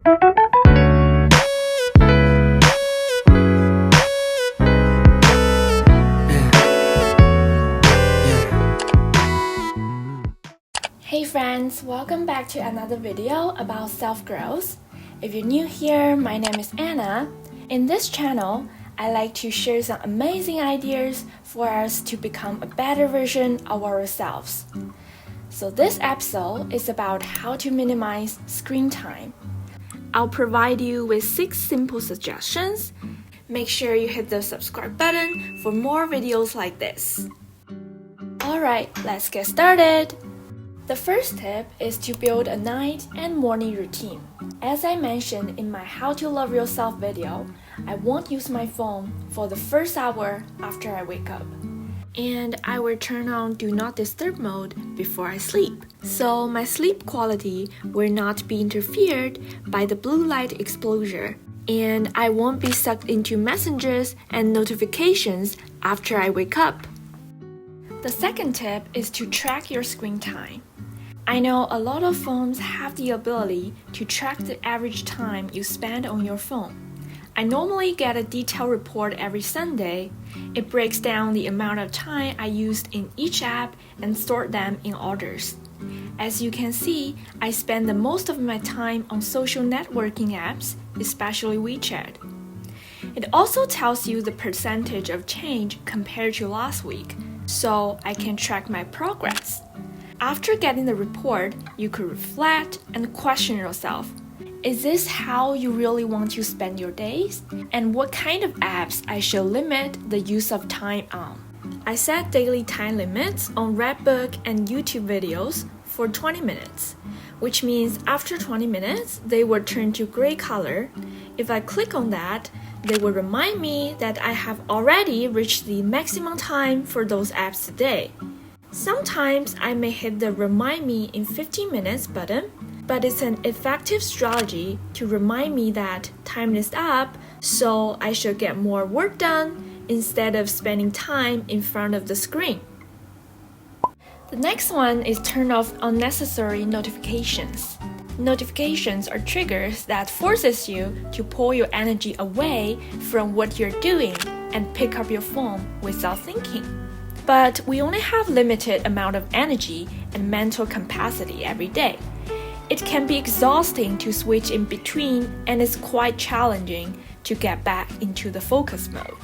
Hey friends, welcome back to another video about self-growth. If you're new here, my name is Anna. In this channel, I like to share some amazing ideas for us to become a better version of ourselves. So this episode is about how to minimize screen time. I'll provide you with 6 simple suggestions. Make sure you hit the subscribe button for more videos like this. Alright, let's get started. The first tip is to build a night and morning routine. As I mentioned in my How to Love Yourself video, I won't use my phone for the first hour after I wake up. And I will turn on Do Not Disturb mode before I sleep. So my sleep quality will not be interfered by the blue light exposure. And I won't be sucked into messages and notifications after I wake up. The second tip is to track your screen time. I know a lot of phones have the ability to track the average time you spend on your phone. I normally get a detailed report every Sunday. It breaks down the amount of time I used in each app and sort them in orders. As you can see, I spend the most of my time on social networking apps, especially WeChat. It also tells you the percentage of change compared to last week, so I can track my progress. After getting the report, you could reflect and question yourself. Is this how you really want to spend your days? And what kind of apps I should limit the use of time on? I set daily time limits on Redbook and YouTube videos for 20 minutes, which means after 20 minutes, they will turn to gray color. If I click on that, they will remind me that I have already reached the maximum time for those apps today. Sometimes I may hit the Remind Me in 15 minutes button, but it's an effective strategy to remind me that time is up, so I should get more work done instead of spending time in front of the screen. The next one is turn off unnecessary notifications. Notifications are triggers that forces you to pull your energy away from what you're doing and pick up your phone without thinking. But we only have limited amount of energy and mental capacity every day. It can be exhausting to switch in between, and it's quite challenging to get back into the focus mode.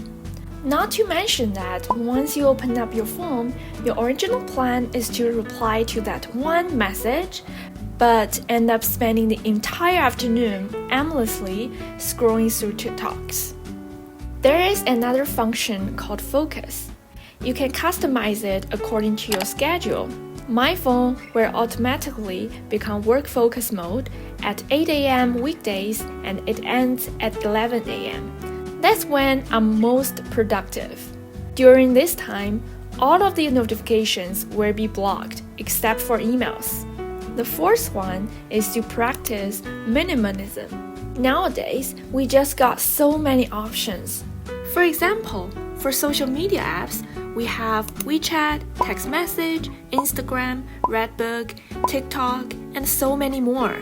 Not to mention that once you open up your phone, your original plan is to reply to that one message, but end up spending the entire afternoon aimlessly scrolling through TikToks. There is another function called focus. You can customize it according to your schedule. My phone will automatically become work focus mode at 8 a.m. weekdays and it ends at 11 a.m. That's when I'm most productive. During this time, all of the notifications will be blocked except for emails. The fourth one is to practice minimalism. Nowadays, we just got so many options. For example, for social media apps, we have WeChat, text message, Instagram, Redbook, TikTok, and so many more.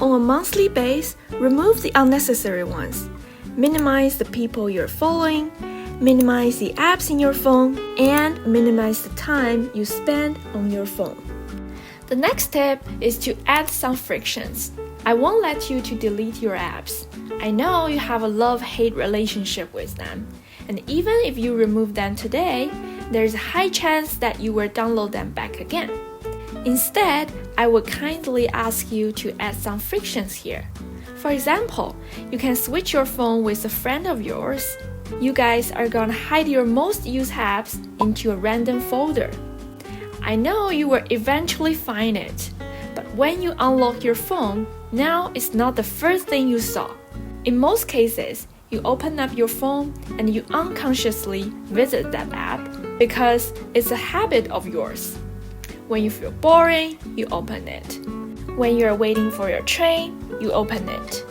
On a monthly basis, remove the unnecessary ones. Minimize the people you're following, minimize the apps in your phone, and minimize the time you spend on your phone. The next tip is to add some frictions. I won't let you to delete your apps. I know you have a love-hate relationship with them. And even if you remove them today, there's a high chance that you will download them back again. Instead, I would kindly ask you to add some frictions here. For example, you can switch your phone with a friend of yours. You guys are gonna hide your most used apps into a random folder. I know you will eventually find it, but when you unlock your phone, now it's not the first thing you saw. In most cases, you open up your phone and you unconsciously visit that app because it's a habit of yours. When you feel boring, you open it. When you're waiting for your train, you open it.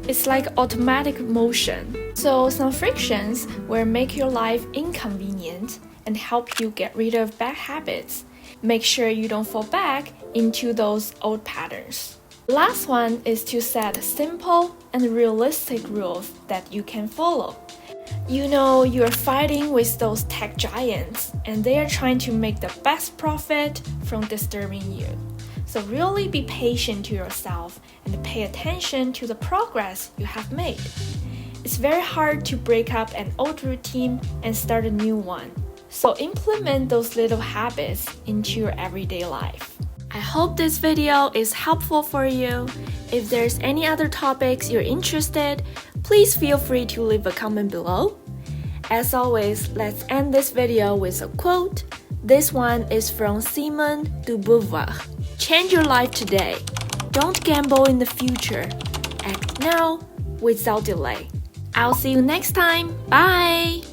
It's like automatic motion. So some frictions will make your life inconvenient and help you get rid of bad habits. Make sure you don't fall back into those old patterns. Last one is to set simple and realistic rules that you can follow. You know you're fighting with those tech giants and they are trying to make the best profit from disturbing you. So really be patient to yourself and pay attention to the progress you have made. It's very hard to break up an old routine and start a new one. So implement those little habits into your everyday life. I hope this video is helpful for you. If there's any other topics you're interested, please feel free to leave a comment below. As always, let's end this video with a quote. This one is from Simone de Beauvoir. Change your life today. Don't gamble in the future. Act now without delay. I'll see you next time. Bye!